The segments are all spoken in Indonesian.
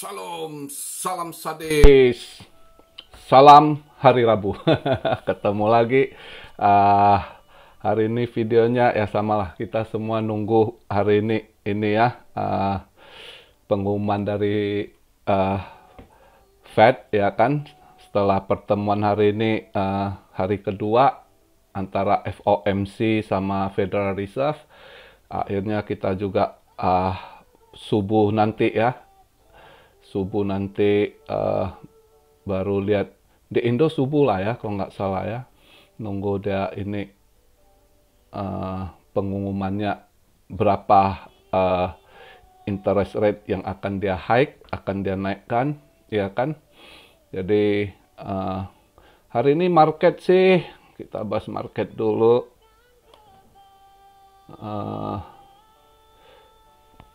Shalom, salam sadis, salam hari Rabu. Ketemu lagi. Hari ini videonya ya samalah, kita semua nunggu hari ini ya pengumuman dari Fed ya kan. Setelah pertemuan hari ini hari kedua antara FOMC sama Federal Reserve, akhirnya kita juga subuh nanti baru lihat di Indo subuh lah ya kalau nggak salah ya, nunggu dia ini pengumumannya berapa interest rate yang akan dia hike, akan dia naikkan ya kan. Jadi hari ini market sih, kita bahas market dulu.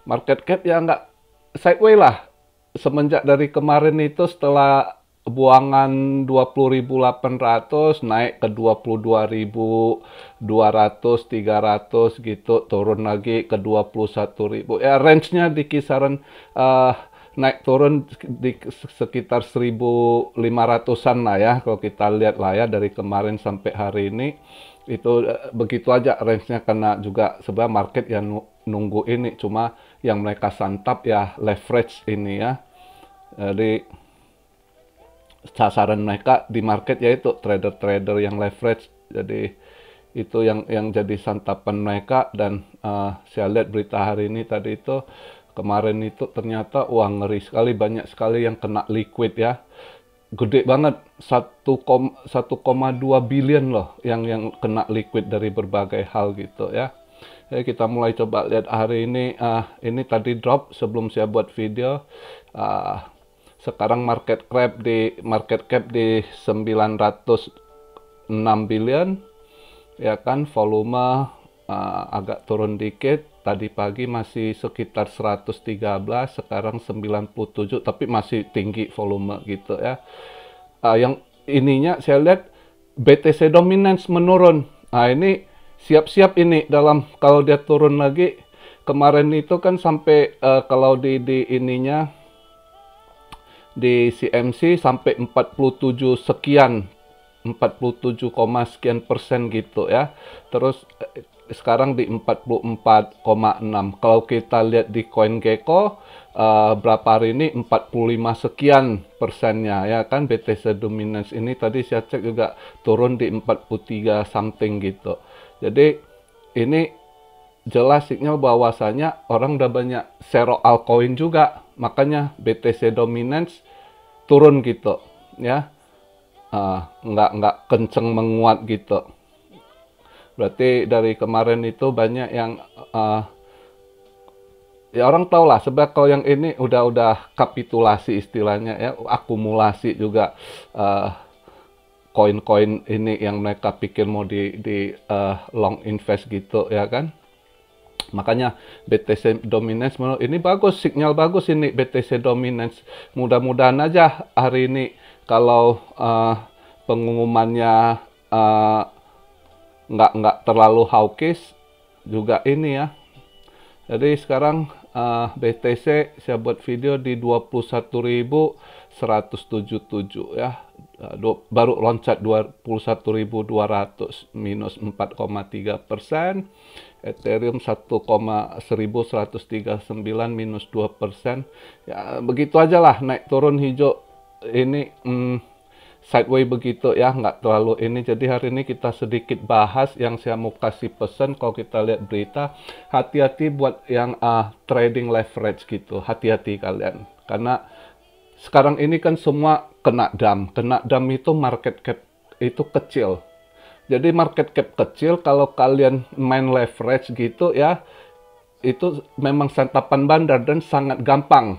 Market cap ya nggak sideways lah semenjak dari kemarin itu, setelah buangan 20.800 naik ke 22.200, 300 gitu, turun lagi ke 21.000 ya, range-nya di kisaran naik turun di sekitar 1.500-an lah ya kalau kita lihat lah ya, dari kemarin sampai hari ini itu begitu aja range-nya, karena juga sebenarnya market yang nunggu ini, cuma yang mereka santap ya leverage ini ya. Jadi sasaran mereka di market yaitu trader-trader yang leverage, jadi itu yang jadi santapan mereka. Dan saya lihat berita hari ini tadi itu, kemarin itu ternyata ngeri sekali, banyak sekali yang kena liquid ya, gede banget, 1,2 billion loh yang kena liquid dari berbagai hal gitu ya. Jadi kita mulai coba lihat hari ini. Ini tadi drop sebelum saya buat video. Sekarang market cap di 906 billion ya kan. Volume agak turun dikit, tadi pagi masih sekitar 113, sekarang 97, tapi masih tinggi volume gitu ya. Yang ininya saya lihat BTC dominance menurun. Ini siap-siap ini dalam, kalau dia turun lagi. Kemarin itu kan sampai kalau di ininya di CMC sampai 47 sekian, 47, sekian persen gitu ya. Terus sekarang di 44,6. Kalau kita lihat di CoinGecko berapa hari ini 45 sekian persennya ya kan. BTC dominance ini tadi saya cek juga turun di 43 something gitu. Jadi ini jelas sinyal bahwasanya orang udah banyak zero altcoin juga, makanya BTC dominance turun gitu ya. Nggak kenceng menguat gitu. Berarti dari kemarin itu banyak yang ya orang tahu lah, sebab kalau yang ini udah kapitulasi istilahnya ya, akumulasi juga koin-koin ini yang mereka pikir mau di long invest gitu ya kan. Makanya BTC dominance ini bagus, sinyal bagus ini BTC dominance. Mudah-mudahan aja hari ini kalau pengumumannya nggak terlalu hawkish juga ini ya. Jadi sekarang BTC saya buat video di 21.177 ya, baru loncat 21.200, minus 4,3%. Ethereum 1,1139, minus 2%. Ya begitu aja lah, naik turun hijau ini sideways begitu ya, nggak terlalu ini. Jadi hari ini kita sedikit bahas yang saya mau kasih pesan. Kalau kita lihat berita, hati-hati buat yang trading leverage gitu, hati-hati kalian, karena sekarang ini kan semua kena dam itu market cap itu kecil. Jadi market cap kecil, kalau kalian main leverage gitu ya, itu memang santapan bandar dan sangat gampang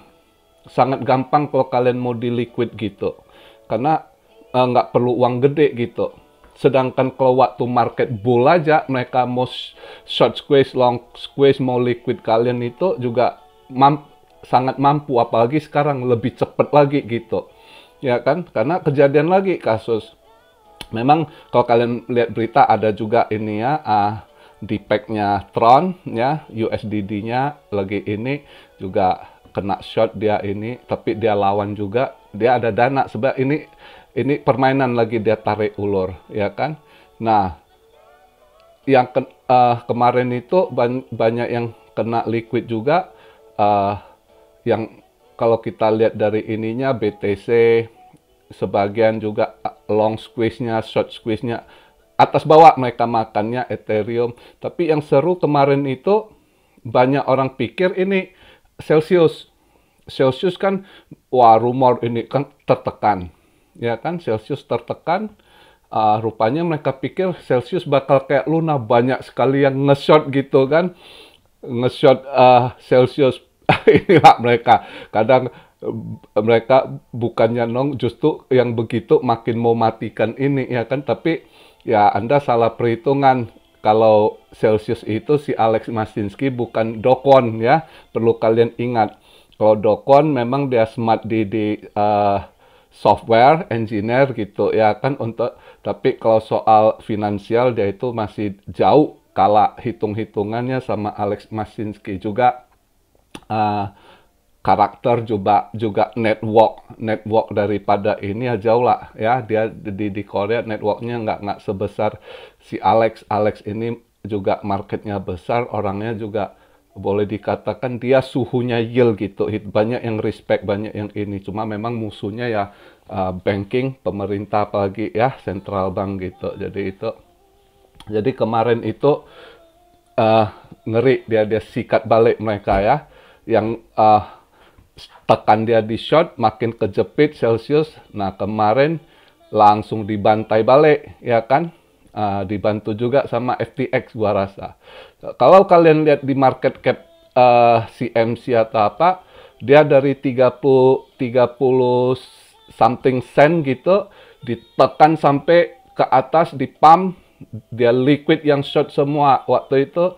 kalau kalian mau di liquid gitu, karena nggak perlu uang gede gitu. Sedangkan kalau waktu market bull aja, mereka mau short squeeze, long squeeze, mau liquid, kalian itu juga sangat mampu, apalagi sekarang lebih cepat lagi gitu ya kan, karena kejadian lagi kasus. Memang kalau kalian lihat berita ada juga ini ya, di pack-nya Tron ya, USDD-nya lagi ini juga kena short dia ini, tapi dia lawan juga, dia ada dana. Sebab ini permainan lagi, dia tarik ulur, ya kan. Nah, yang kemarin itu banyak yang kena liquid juga, yang kalau kita lihat dari ininya BTC, sebagian juga long squeeze-nya, short squeeze-nya, atas bawah mereka makannya Ethereum. Tapi yang seru kemarin itu, banyak orang pikir ini Celsius. Celsius kan, wah rumor ini kan tertekan. Ya kan, Celsius tertekan. Rupanya mereka pikir Celsius bakal kayak Luna, banyak sekali yang nge-short gitu kan. Nge-short Celsius. Inilah mereka. Kadang mereka bukannya justru yang begitu makin mau matikan ini, ya kan. Tapi ya Anda salah perhitungan. Kalau Celsius itu si Alex Mashinsky bukan Do Kwon, ya. Perlu kalian ingat. Kalau Do Kwon memang dia smart di software engineer gitu, ya kan. Tapi kalau soal finansial dia itu masih jauh kalah hitung-hitungannya sama Alex Mashinsky. Juga karakter juga network daripada ini ya jauh lah, ya. Dia di Korea networknya nggak sebesar si Alex. Alex ini juga marketnya besar, orangnya juga boleh dikatakan dia suhunya yield gitu. Banyak yang respect, banyak yang ini. Cuma memang musuhnya ya banking, pemerintah apalagi ya central bank gitu. Jadi kemarin itu ngeri, dia sikat balik mereka, ya. Yang tekan dia di short, makin kejepit Celsius. Nah, kemarin langsung dibantai balik, ya kan. Dibantu juga sama FTX gua rasa. Kalau kalian lihat di market cap CMC atau apa, dia dari 30 something sen gitu, ditekan sampai ke atas, di pump, dia liquid yang short semua. Waktu itu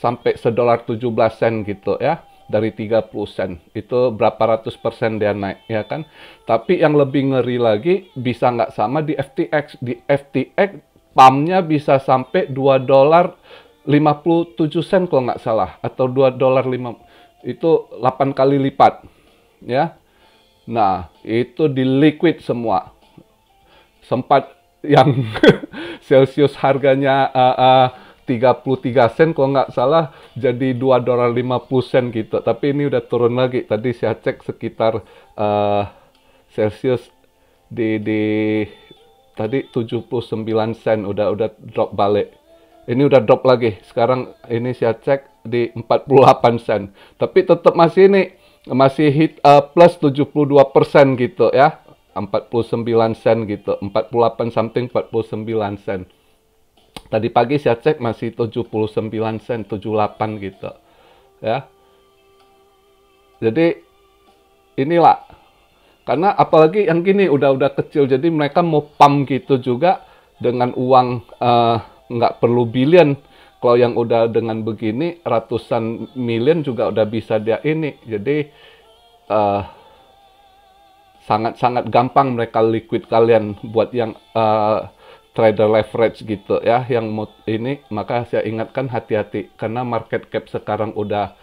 sampai $1.17 gitu, ya. Dari 30 sen. Itu berapa ratus persen dia naik, ya kan. Tapi yang lebih ngeri lagi, bisa nggak sama di FTX. Di FTX, pumpnya bisa sampai $2.57 kalau nggak salah. Atau $2.5. Itu 8 kali lipat, ya. Nah, itu di liquid semua. Sempat yang Celsius harganya 33 sen kalau nggak salah, jadi $2.50 gitu. Tapi ini udah turun lagi. Tadi saya cek sekitar Celsius tadi 79 sen, udah drop balik. Ini udah drop lagi. Sekarang ini saya cek di 48 sen. Tapi tetap masih hit plus 72% gitu, ya. 49 sen gitu. 48 something, 49 sen. Tadi pagi saya cek masih 79 sen, 78 gitu. Ya. Jadi inilah. Karena apalagi yang gini udah kecil, jadi mereka mau pump gitu juga dengan uang nggak perlu billion. Kalau yang udah dengan begini ratusan million juga udah bisa dia ini. Jadi sangat-sangat gampang mereka liquid kalian buat yang trader leverage gitu, ya, yang ini. Maka saya ingatkan hati-hati, karena market cap sekarang udah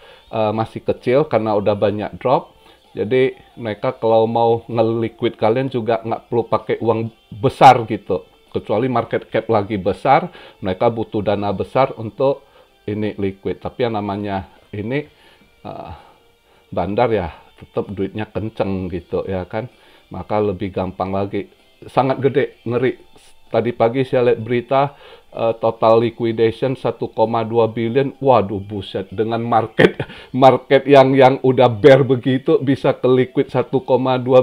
masih kecil karena udah banyak drop. Jadi mereka kalau mau nge-liquid kalian juga nggak perlu pakai uang besar gitu. Kecuali market cap lagi besar, mereka butuh dana besar untuk ini liquid. Tapi yang namanya ini bandar ya tetap duitnya kenceng gitu, ya kan. Maka lebih gampang lagi. Sangat gede, ngeri. Tadi pagi saya lihat berita total liquidation 1,2 billion. Waduh, buset. Dengan market yang udah bear begitu bisa ke liquid 1,2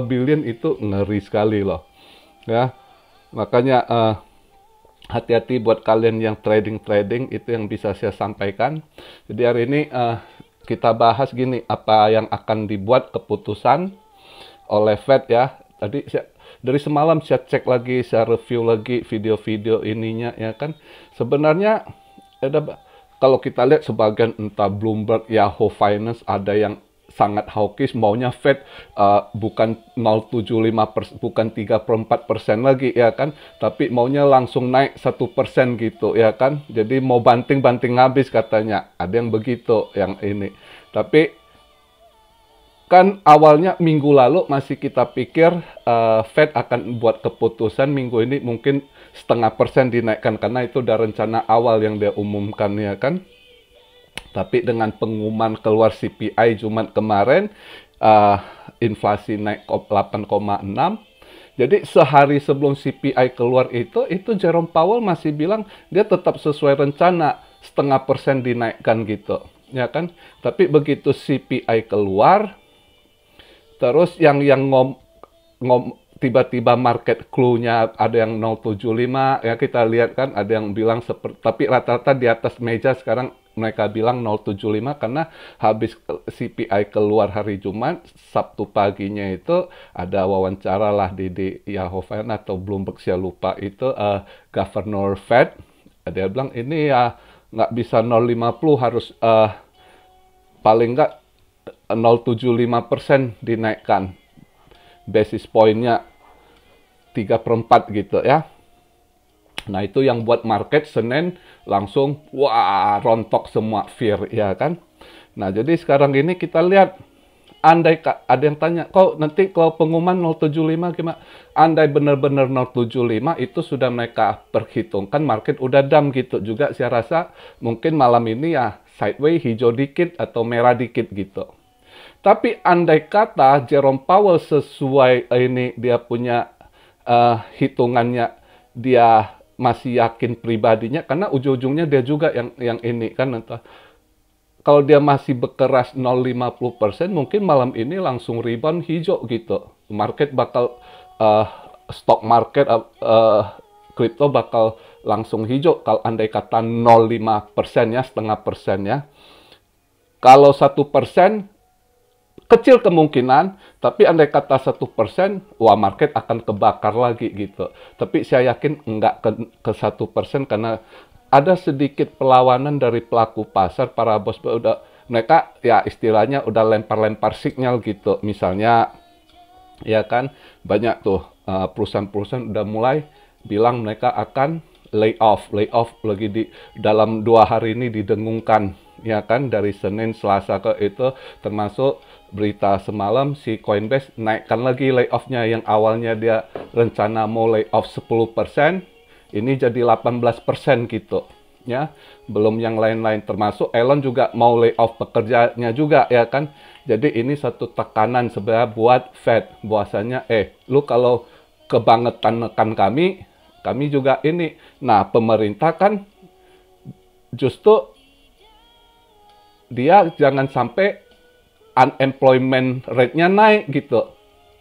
billion, itu ngeri sekali loh. Ya. Makanya hati-hati buat kalian yang trading, itu yang bisa saya sampaikan. Jadi hari ini kita bahas gini, apa yang akan dibuat keputusan oleh Fed, ya. Tadi dari semalam saya cek lagi, saya review lagi video-video ininya, ya kan. Sebenarnya kalau kita lihat sebagian entah Bloomberg, Yahoo Finance, ada yang sangat hawkish, maunya Fed bukan 0,75%, bukan 3,4% lagi, ya kan. Tapi maunya langsung naik 1% gitu, ya kan. Jadi mau banting habis katanya. Ada yang begitu, yang ini. Tapi Kan awalnya minggu lalu masih kita pikir Fed akan buat keputusan minggu ini mungkin 0,5% dinaikkan karena itu udah rencana awal yang dia umumkan ya kan. Tapi dengan pengumuman keluar CPI Jumat kemarin, inflasi naik 8,6. Jadi sehari sebelum CPI keluar itu Jerome Powell masih bilang dia tetap sesuai rencana 0,5% dinaikkan gitu, ya kan? Tapi begitu CPI keluar, terus yang tiba-tiba market clue-nya ada yang 0,75 ya kita lihat kan ada yang bilang seperti tapi rata-rata di atas meja sekarang mereka bilang 0,75 karena habis CPI keluar hari Jumat, Sabtu paginya itu ada wawancara lah di Yahoo atau Bloomberg saya lupa itu Governor Fed dia bilang ini ya nggak bisa 0,50 harus paling nggak 0,75% dinaikkan basis point-nya 3/4 gitu ya. Nah itu yang buat market Senin langsung wah rontok semua fear ya kan. Nah jadi sekarang ini kita lihat andai ada yang tanya kok nanti kalau pengumuman 0,75 gimana? Andai benar-benar 0,75 itu sudah mereka perhitungkan market udah dump gitu juga saya rasa mungkin malam ini ya sideways hijau dikit atau merah dikit gitu. Tapi andai kata Jerome Powell sesuai ini dia punya hitungannya dia masih yakin pribadinya karena ujung-ujungnya dia juga yang ini kan entah kalau dia masih berkeras 0,50% mungkin malam ini langsung rebound hijau gitu. Market bakal stock market kripto bakal langsung hijau kalau andai kata 0,5% ya 0,5% ya. Kalau 1% kecil kemungkinan, tapi andai kata 1%, wah market akan kebakar lagi gitu. Tapi saya yakin enggak ke 1% karena ada sedikit perlawanan dari pelaku pasar, para bos udah mereka ya istilahnya udah lempar-lempar sinyal gitu. Misalnya ya kan banyak tuh perusahaan-perusahaan udah mulai bilang mereka akan layoff lagi di dalam 2 hari ini didengungkan ya kan dari Senin Selasa ke itu termasuk berita semalam si Coinbase naikkan lagi layoff-nya yang awalnya dia rencana mau layoff 10% ini jadi 18% gitu ya belum yang lain-lain termasuk Elon juga mau layoff pekerjanya juga ya kan jadi ini satu tekanan sebenarnya buat Fed bahwasanya lu kalau kebangetan nekan kami juga ini nah pemerintah kan justru dia jangan sampai unemployment rate-nya naik gitu.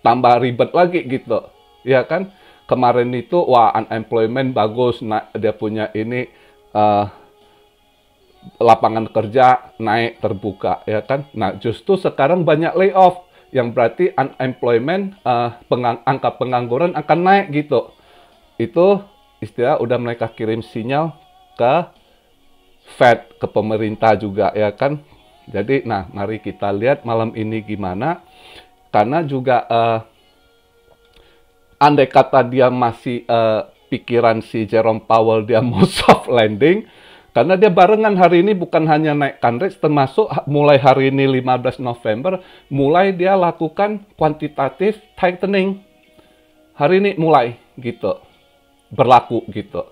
Tambah ribet lagi gitu. Ya kan? Kemarin itu wah unemployment bagus, dia punya ini lapangan kerja naik terbuka ya kan. Nah, justru sekarang banyak layoff yang berarti unemployment angka pengangguran akan naik gitu. Itu istilah udah mereka kirim sinyal ke Fed, ke pemerintah juga ya kan. Jadi nah mari kita lihat malam ini gimana. Karena juga andai kata dia masih pikiran si Jerome Powell dia mau soft landing. Karena dia barengan hari ini bukan hanya naikkan rate termasuk mulai hari ini 15 November. Mulai dia lakukan quantitative tightening. Hari ini mulai gitu. Berlaku gitu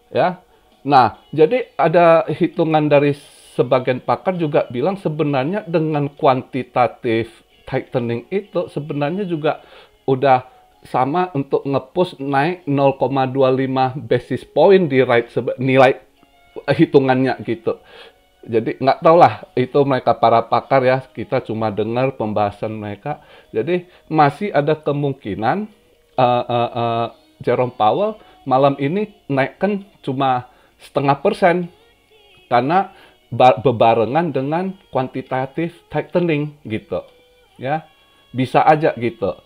ya. Nah, jadi ada hitungan dari sebagian pakar juga bilang sebenarnya dengan kuantitatif tightening itu sebenarnya juga udah sama untuk nge-push naik 0,25 basis point di nilai hitungannya gitu. Jadi nggak tahu lah itu mereka para pakar ya, kita cuma dengar pembahasan mereka. Jadi masih ada kemungkinan Jerome Powell malam ini naikkan cuma 0,5% karena bebarengan dengan quantitative tightening gitu ya bisa aja gitu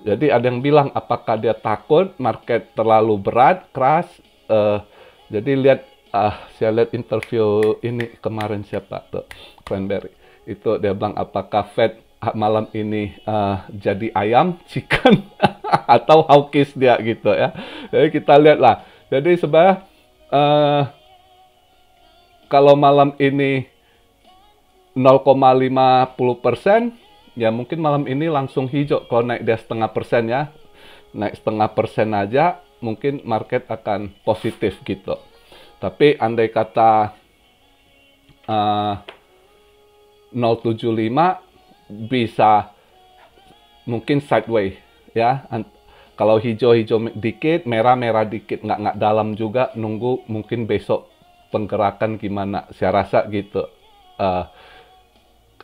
jadi ada yang bilang apakah dia takut market terlalu berat keras jadi lihat saya lihat interview ini kemarin siapa tuh Cranberry itu dia bilang apakah Fed malam ini jadi ayam chicken atau hawkish dia gitu ya jadi kita lihat lah jadi sebenarnya kalau malam ini 0,50% ya mungkin malam ini langsung hijau. Kalau naik dia 0,5% ya, naik 0,5% aja, mungkin market akan positif gitu. Tapi andai kata 0,75 bisa mungkin sideways ya. Kalau hijau-hijau dikit, merah-merah dikit, nggak dalam juga, nunggu mungkin besok penggerakan gimana. Saya rasa gitu.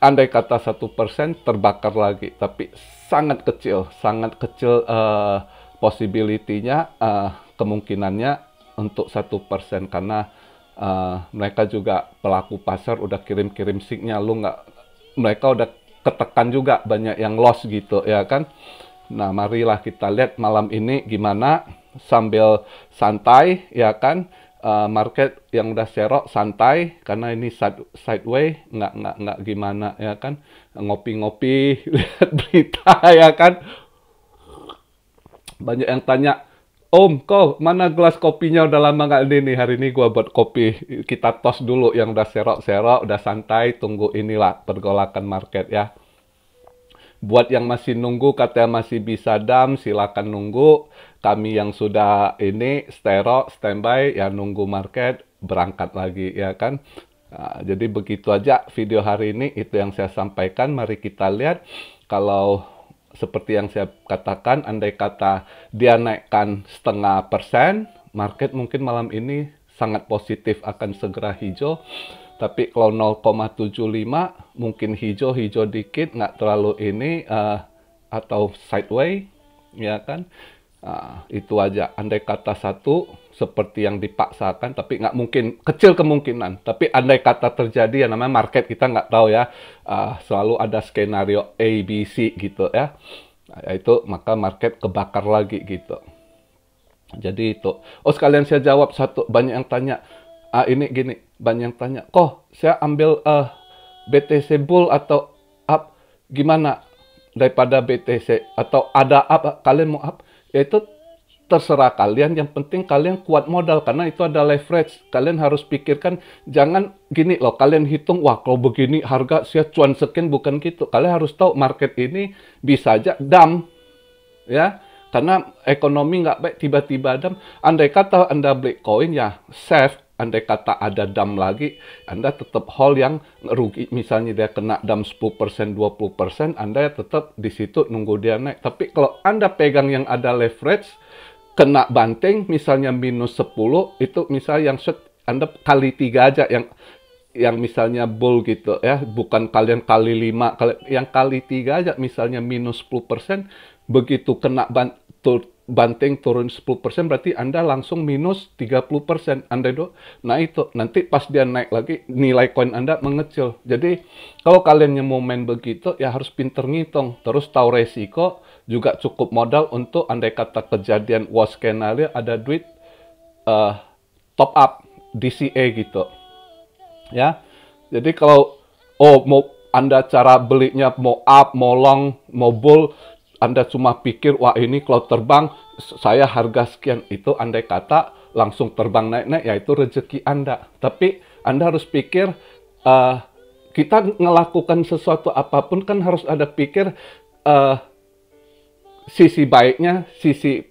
Andai kata 1% terbakar lagi, tapi sangat kecil possibility-nya, kemungkinannya untuk 1%, karena mereka juga pelaku pasar udah kirim-kirim signal, mereka udah ketekan juga, banyak yang loss gitu ya kan. Nah, marilah kita lihat malam ini gimana, sambil santai ya kan. Market yang udah serok santai karena ini sideways, nggak gimana ya kan, ngopi-ngopi lihat berita ya kan. Banyak yang tanya, Om, kok mana gelas kopinya, udah lama nggak ini nih. Hari ini gua buat kopi, kita tos dulu yang udah serok-serok, udah santai, tunggu inilah pergolakan market ya. Buat yang masih nunggu, katanya masih bisa dam, silakan nunggu. Kami yang sudah ini standby, ya nunggu market berangkat lagi ya kan. Nah, jadi begitu aja video hari ini, itu yang saya sampaikan. Mari kita lihat, kalau seperti yang saya katakan, andai kata dia naikkan 0,5%, market mungkin malam ini sangat positif, akan segera hijau. Tapi kalau 0,75 mungkin hijau dikit, nggak terlalu ini, atau sideways, ya kan. Itu aja. Andai kata 1 seperti yang dipaksakan, tapi nggak mungkin, kecil kemungkinan. Tapi andai kata terjadi, ya namanya market, kita nggak tahu ya. Selalu ada skenario A, B, C gitu ya. Itu maka market kebakar lagi gitu. Jadi itu. Oh, sekalian saya jawab satu, banyak yang tanya. Ini gini, banyak yang tanya, kok saya ambil BTC Bull atau up, gimana daripada BTC, atau ada up, kalian mau up? Ya itu terserah kalian, yang penting kalian kuat modal, karena itu ada leverage. Kalian harus pikirkan, jangan gini loh, kalian hitung, wah kalau begini harga saya cuan sekian, bukan gitu. Kalian harus tahu market ini bisa aja dump, ya. Karena ekonomi nggak baik, tiba-tiba dump. Andai kata Anda beli koin, ya safe. Andai kata ada dump lagi, Anda tetap hold yang rugi. Misalnya dia kena dump 10%, 20%, Anda tetap di situ nunggu dia naik. Tapi kalau Anda pegang yang ada leverage, kena banting, misalnya minus 10, itu misalnya yang short, Anda kali 3 aja, yang misalnya bull gitu ya, bukan kalian kali 5, yang kali 3 aja, misalnya minus 10%, begitu kena banting turun 10%, berarti Anda langsung minus 30%. Nah itu, nanti pas dia naik lagi, nilai koin Anda mengecil. Jadi, kalau kalian yang mau main begitu, ya harus pinter ngitung. Terus tahu resiko, juga cukup modal untuk andai kata kejadian worst scenario, ada duit top up, DCA gitu. Ya, jadi kalau, mau Anda cara belinya, mau up, mau long, mau bull, Anda cuma pikir, wah ini kalau terbang, saya harga sekian, itu andai kata langsung terbang naik-naik, ya itu rezeki Anda. Tapi Anda harus pikir, kita ngelakukan sesuatu apapun kan harus ada pikir, sisi baiknya, sisi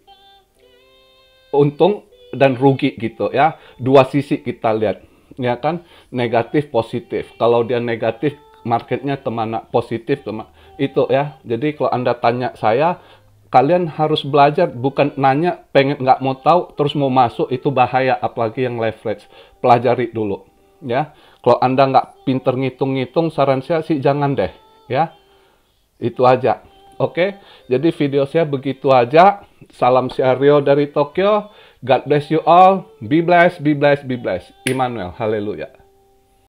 untung dan rugi gitu ya. Dua sisi kita lihat, ya kan, negatif, positif. Kalau dia negatif, marketnya kemana, positif kemana, itu ya. Jadi kalau Anda tanya saya, kalian harus belajar, bukan nanya pengen nggak mau tahu terus mau masuk, itu bahaya, apalagi yang leverage. Pelajari dulu ya. Kalau Anda nggak pinter ngitung-ngitung, saran saya sih jangan deh ya. Itu aja. Oke, jadi video saya begitu aja. Salam Rio dari Tokyo. God bless you all. Be blessed, be blessed, be blessed. Immanuel, haleluya.